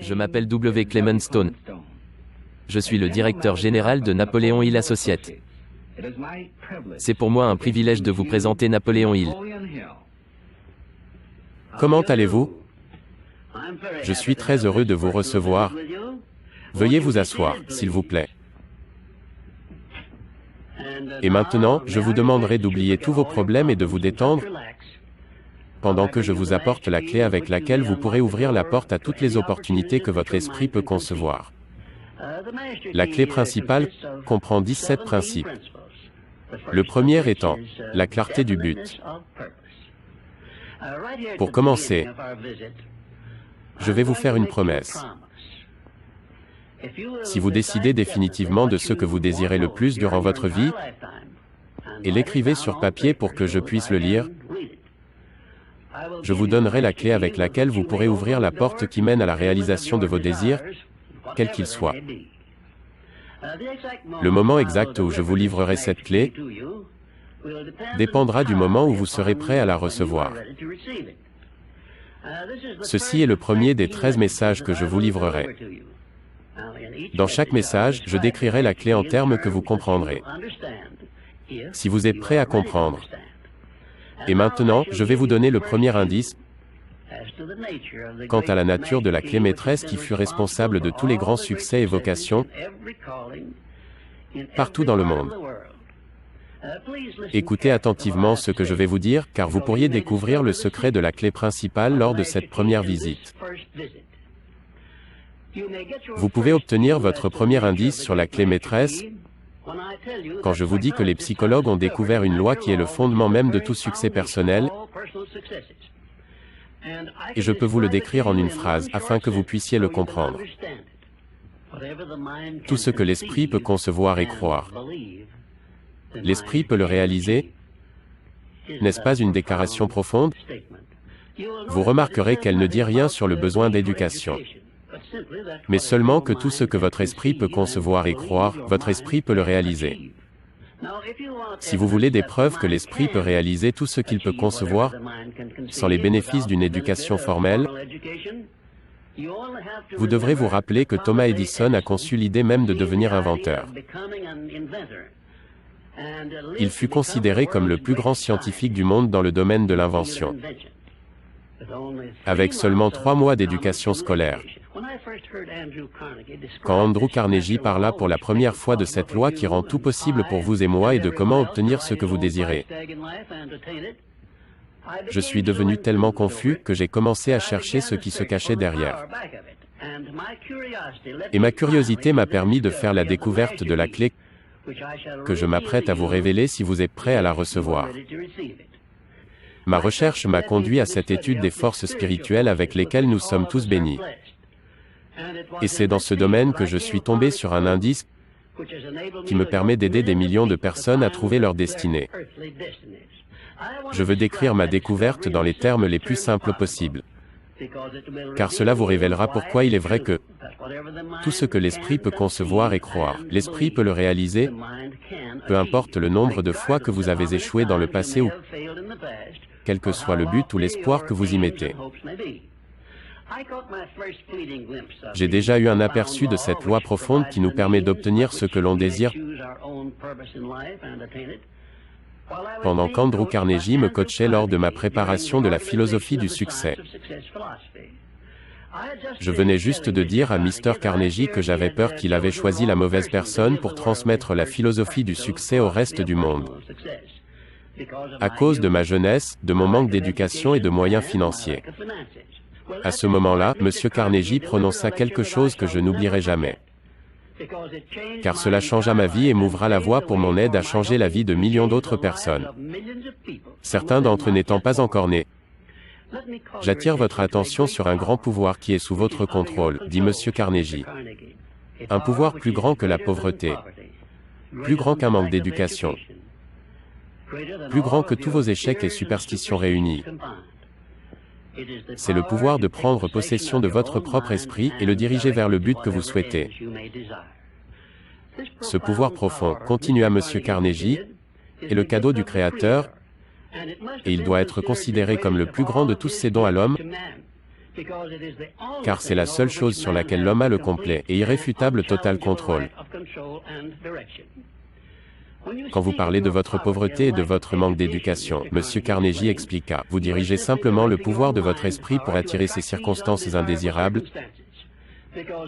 Je m'appelle W. Clement Stone. Je suis le directeur général de Napoleon Hill Associates. C'est pour moi un privilège de vous présenter Napoleon Hill. Comment allez-vous? Je suis très heureux de vous recevoir. Veuillez vous asseoir, s'il vous plaît. Et maintenant, je vous demanderai d'oublier tous vos problèmes et de vous détendre pendant que je vous apporte la clé avec laquelle vous pourrez ouvrir la porte à toutes les opportunités que votre esprit peut concevoir. La clé principale comprend 17 principes. Le premier étant la clarté du but. Pour commencer, je vais vous faire une promesse. Si vous décidez définitivement de ce que vous désirez le plus durant votre vie, et l'écrivez sur papier pour que je puisse le lire, je vous donnerai la clé avec laquelle vous pourrez ouvrir la porte qui mène à la réalisation de vos désirs, quels qu'ils soient. Le moment exact où je vous livrerai cette clé dépendra du moment où vous serez prêt à la recevoir. Ceci est le premier des 13 messages que je vous livrerai. Dans chaque message, je décrirai la clé en termes que vous comprendrez. Si vous êtes prêt à comprendre. Et maintenant, je vais vous donner le premier indice quant à la nature de la clé maîtresse qui fut responsable de tous les grands succès et vocations partout dans le monde. Écoutez attentivement ce que je vais vous dire, car vous pourriez découvrir le secret de la clé principale lors de cette première visite. Vous pouvez obtenir votre premier indice sur la clé maîtresse quand je vous dis que les psychologues ont découvert une loi qui est le fondement même de tout succès personnel, et je peux vous le décrire en une phrase afin que vous puissiez le comprendre. Tout ce que l'esprit peut concevoir et croire, l'esprit peut le réaliser. N'est-ce pas une déclaration profonde? Vous remarquerez qu'elle ne dit rien sur le besoin d'éducation, mais seulement que tout ce que votre esprit peut concevoir et croire, votre esprit peut le réaliser. Si vous voulez des preuves que l'esprit peut réaliser tout ce qu'il peut concevoir sans les bénéfices d'une éducation formelle, vous devrez vous rappeler que Thomas Edison a conçu l'idée même de devenir inventeur. Il fut considéré comme le plus grand scientifique du monde dans le domaine de l'invention. Avec seulement 3 mois d'éducation scolaire. Quand Andrew Carnegie parla pour la première fois de cette loi qui rend tout possible pour vous et moi et de comment obtenir ce que vous désirez, je suis devenu tellement confus que j'ai commencé à chercher ce qui se cachait derrière. Et ma curiosité m'a permis de faire la découverte de la clé que je m'apprête à vous révéler si vous êtes prêt à la recevoir. Ma recherche m'a conduit à cette étude des forces spirituelles avec lesquelles nous sommes tous bénis. Et c'est dans ce domaine que je suis tombé sur un indice qui me permet d'aider des millions de personnes à trouver leur destinée. Je veux décrire ma découverte dans les termes les plus simples possibles, car cela vous révélera pourquoi il est vrai que tout ce que l'esprit peut concevoir et croire, l'esprit peut le réaliser, peu importe le nombre de fois que vous avez échoué dans le passé ou quel que soit le but ou l'espoir que vous y mettez. J'ai déjà eu un aperçu de cette loi profonde qui nous permet d'obtenir ce que l'on désire pendant qu'Andrew Carnegie me coachait lors de ma préparation de la philosophie du succès. Je venais juste de dire à Mr. Carnegie que j'avais peur qu'il avait choisi la mauvaise personne pour transmettre la philosophie du succès au reste du monde. À cause de ma jeunesse, de mon manque d'éducation et de moyens financiers. À ce moment-là, M. Carnegie prononça quelque chose que je n'oublierai jamais. Car cela changea ma vie et m'ouvra la voie pour mon aide à changer la vie de millions d'autres personnes. Certains d'entre eux n'étant pas encore nés. J'attire votre attention sur un grand pouvoir qui est sous votre contrôle, dit M. Carnegie. Un pouvoir plus grand que la pauvreté, plus grand qu'un manque d'éducation, plus grand que tous vos échecs et superstitions réunis. C'est le pouvoir de prendre possession de votre propre esprit et le diriger vers le but que vous souhaitez. Ce pouvoir profond, continua M. Carnegie, est le cadeau du Créateur, et il doit être considéré comme le plus grand de tous ses dons à l'homme, car c'est la seule chose sur laquelle l'homme a le complet et irréfutable total contrôle. Quand vous parlez de votre pauvreté et de votre manque d'éducation, M. Carnegie expliqua, vous dirigez simplement le pouvoir de votre esprit pour attirer ces circonstances indésirables,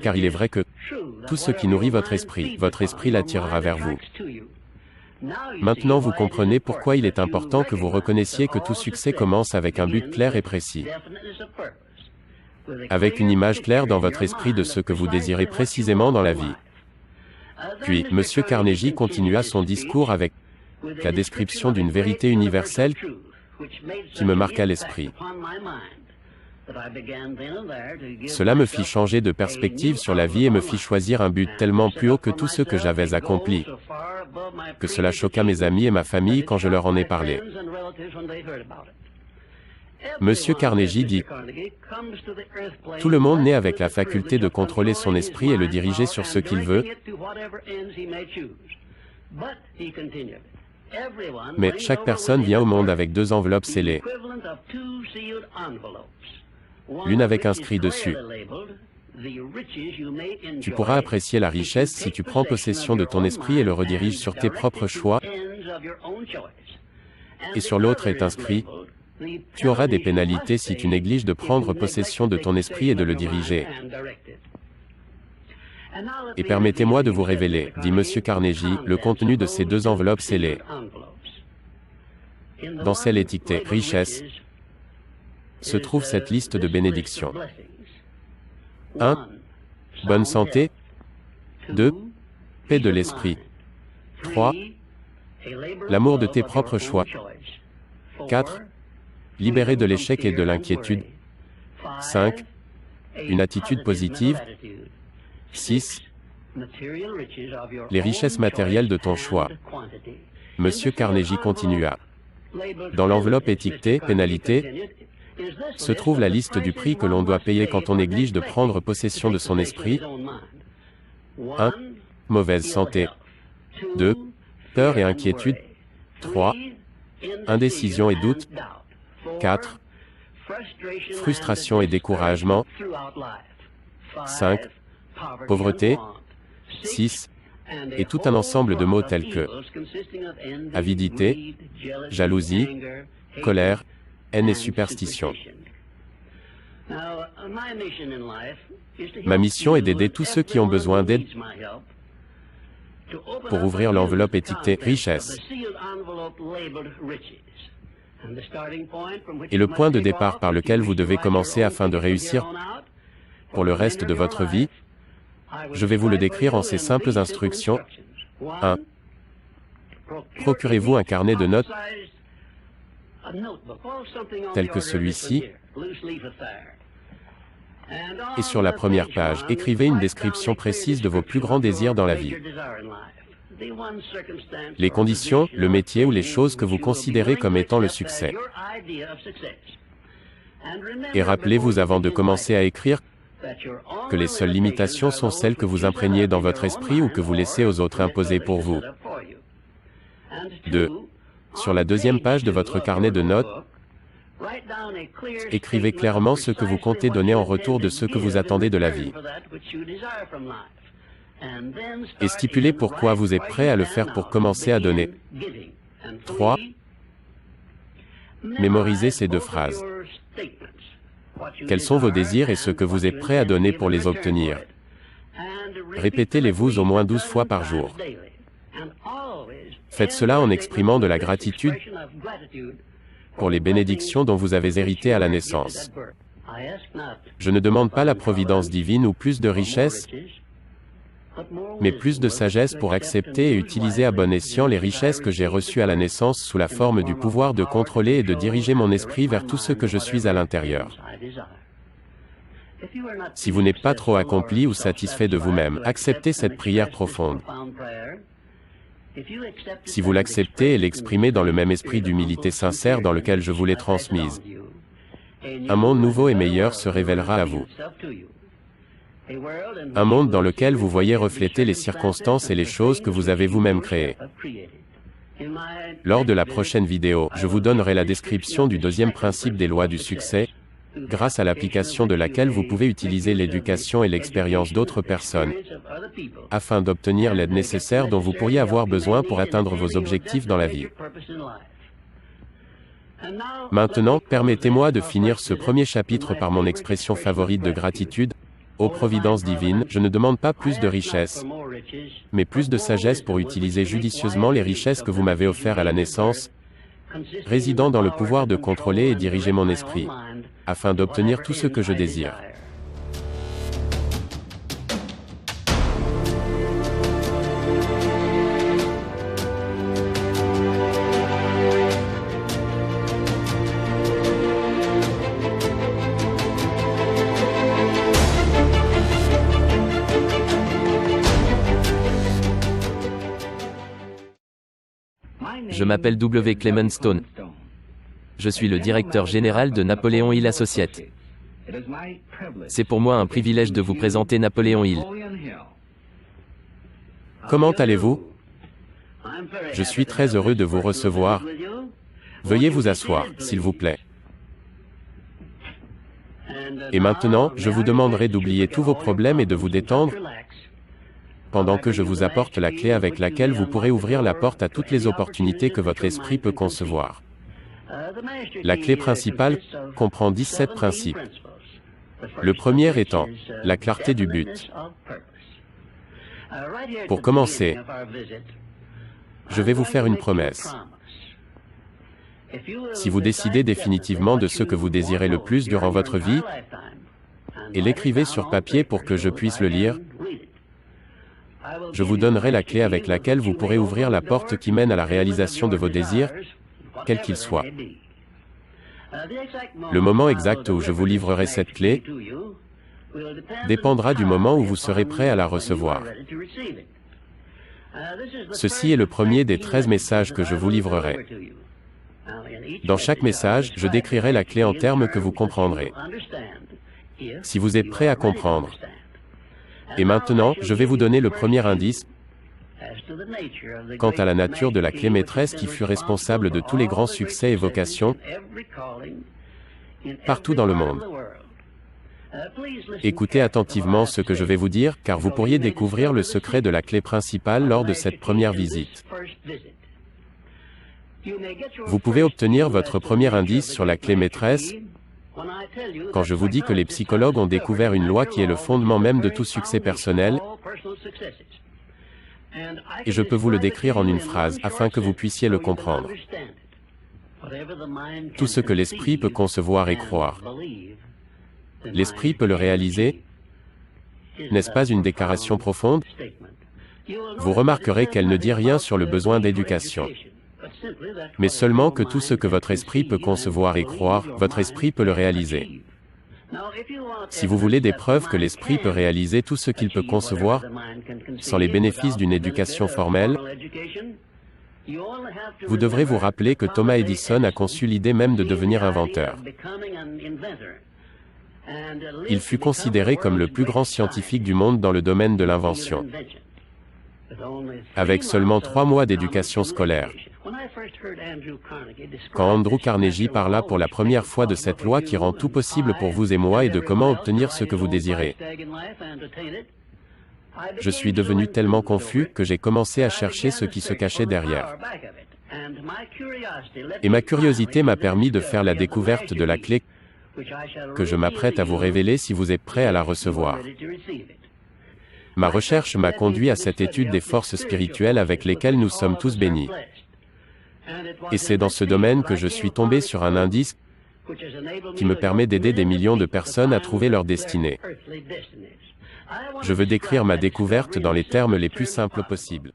car il est vrai que tout ce qui nourrit votre esprit l'attirera vers vous. Maintenant vous comprenez pourquoi il est important que vous reconnaissiez que tout succès commence avec un but clair et précis. Avec une image claire dans votre esprit de ce que vous désirez précisément dans la vie. Puis, M. Carnegie continua son discours avec la description d'une vérité universelle qui me marqua l'esprit. Cela me fit changer de perspective sur la vie et me fit choisir un but tellement plus haut que tout ce que j'avais accompli, que cela choqua mes amis et ma famille quand je leur en ai parlé. M. Carnegie dit, « Tout le monde naît avec la faculté de contrôler son esprit et le diriger sur ce qu'il veut, mais chaque personne vient au monde avec deux enveloppes scellées, l'une avec inscrit dessus. Tu pourras apprécier la richesse si tu prends possession de ton esprit et le rediriges sur tes propres choix, et sur l'autre est inscrit, tu auras des pénalités si tu négliges de prendre possession de ton esprit et de le diriger. Et permettez-moi de vous révéler, dit M. Carnegie, le contenu de ces deux enveloppes scellées. Dans celle étiquetée « Richesse » se trouve cette liste de bénédictions. 1. Bonne santé. 2. Paix de l'esprit. 3. L'amour de tes propres choix. 4. Libéré de l'échec et de l'inquiétude. 5. Une attitude positive. 6. Les richesses matérielles de ton choix. M. Carnegie continua. Dans l'enveloppe étiquetée « Pénalité » se trouve la liste du prix que l'on doit payer quand on néglige de prendre possession de son esprit. 1. Mauvaise santé. 2. Peur et inquiétude. 3. Indécision et doute. 4. Frustration et découragement. 5. Pauvreté. 6. Et tout un ensemble de mots tels que avidité, jalousie, colère, haine et superstition. Ma mission est d'aider tous ceux qui ont besoin d'aide pour ouvrir l'enveloppe étiquetée « Richesse ». Et le point de départ par lequel vous devez commencer afin de réussir pour le reste de votre vie, je vais vous le décrire en ces simples instructions. 1. Procurez-vous un carnet de notes tel que celui-ci, et sur la première page, écrivez une description précise de vos plus grands désirs dans la vie. Les conditions, le métier ou les choses que vous considérez comme étant le succès. Et rappelez-vous avant de commencer à écrire que les seules limitations sont celles que vous imprégnez dans votre esprit ou que vous laissez aux autres imposer pour vous. 2. Sur la deuxième page de votre carnet de notes, écrivez clairement ce que vous comptez donner en retour de ce que vous attendez de la vie. Et stipulez pourquoi vous êtes prêt à le faire pour commencer à donner. 3. Mémorisez ces deux phrases. Quels sont vos désirs et ce que vous êtes prêt à donner pour les obtenir? Répétez-les-vous au moins 12 fois par jour. Faites cela en exprimant de la gratitude pour les bénédictions dont vous avez hérité à la naissance. Je ne demande pas la providence divine ou plus de richesse, mais plus de sagesse pour accepter et utiliser à bon escient les richesses que j'ai reçues à la naissance sous la forme du pouvoir de contrôler et de diriger mon esprit vers tout ce que je suis à l'intérieur. Si vous n'êtes pas trop accompli ou satisfait de vous-même, acceptez cette prière profonde. Si vous l'acceptez et l'exprimez dans le même esprit d'humilité sincère dans lequel je vous l'ai transmise, un monde nouveau et meilleur se révélera à vous. Un monde dans lequel vous voyez refléter les circonstances et les choses que vous avez vous-même créées. Lors de la prochaine vidéo, je vous donnerai la description du deuxième principe des lois du succès, grâce à l'application de laquelle vous pouvez utiliser l'éducation et l'expérience d'autres personnes, afin d'obtenir l'aide nécessaire dont vous pourriez avoir besoin pour atteindre vos objectifs dans la vie. Maintenant, permettez-moi de finir ce premier chapitre par mon expression favorite de gratitude. Ô Providence divine, je ne demande pas plus de richesses, mais plus de sagesse pour utiliser judicieusement les richesses que vous m'avez offertes à la naissance, résidant dans le pouvoir de contrôler et diriger mon esprit, afin d'obtenir tout ce que je désire. Je m'appelle W. Clement Stone. Je suis le directeur général de Napoleon Hill Associates. C'est pour moi un privilège de vous présenter Napoleon Hill. Comment allez-vous? Je suis très heureux de vous recevoir. Veuillez vous asseoir, s'il vous plaît. Et maintenant, je vous demanderai d'oublier tous vos problèmes et de vous détendre, pendant que je vous apporte la clé avec laquelle vous pourrez ouvrir la porte à toutes les opportunités que votre esprit peut concevoir. La clé principale comprend 17 principes. Le premier étant la clarté du but. Pour commencer, je vais vous faire une promesse. Si vous décidez définitivement de ce que vous désirez le plus durant votre vie, et l'écrivez sur papier pour que je puisse le lire, je vous donnerai la clé avec laquelle vous pourrez ouvrir la porte qui mène à la réalisation de vos désirs, quels qu'ils soient. Le moment exact où je vous livrerai cette clé dépendra du moment où vous serez prêt à la recevoir. Ceci est le premier des 13 messages que je vous livrerai. Dans chaque message, je décrirai la clé en termes que vous comprendrez. Si vous êtes prêt à comprendre. Et maintenant, je vais vous donner le premier indice quant à la nature de la clé maîtresse qui fut responsable de tous les grands succès et vocations partout dans le monde. Écoutez attentivement ce que je vais vous dire, car vous pourriez découvrir le secret de la clé principale lors de cette première visite. Vous pouvez obtenir votre premier indice sur la clé maîtresse quand je vous dis que les psychologues ont découvert une loi qui est le fondement même de tout succès personnel, et je peux vous le décrire en une phrase, afin que vous puissiez le comprendre. Tout ce que l'esprit peut concevoir et croire, l'esprit peut le réaliser. N'est-ce pas une déclaration profonde? Vous remarquerez qu'elle ne dit rien sur le besoin d'éducation, mais seulement que tout ce que votre esprit peut concevoir et croire, votre esprit peut le réaliser. Si vous voulez des preuves que l'esprit peut réaliser tout ce qu'il peut concevoir, sans les bénéfices d'une éducation formelle, vous devrez vous rappeler que Thomas Edison a conçu l'idée même de devenir inventeur. Il fut considéré comme le plus grand scientifique du monde dans le domaine de l'invention, avec seulement 3 mois d'éducation scolaire. Quand Andrew Carnegie parla pour la première fois de cette loi qui rend tout possible pour vous et moi et de comment obtenir ce que vous désirez, je suis devenu tellement confus que j'ai commencé à chercher ce qui se cachait derrière. Et ma curiosité m'a permis de faire la découverte de la clé que je m'apprête à vous révéler si vous êtes prêt à la recevoir. Ma recherche m'a conduit à cette étude des forces spirituelles avec lesquelles nous sommes tous bénis. Et c'est dans ce domaine que je suis tombé sur un indice qui me permet d'aider des millions de personnes à trouver leur destinée. Je veux décrire ma découverte dans les termes les plus simples possibles.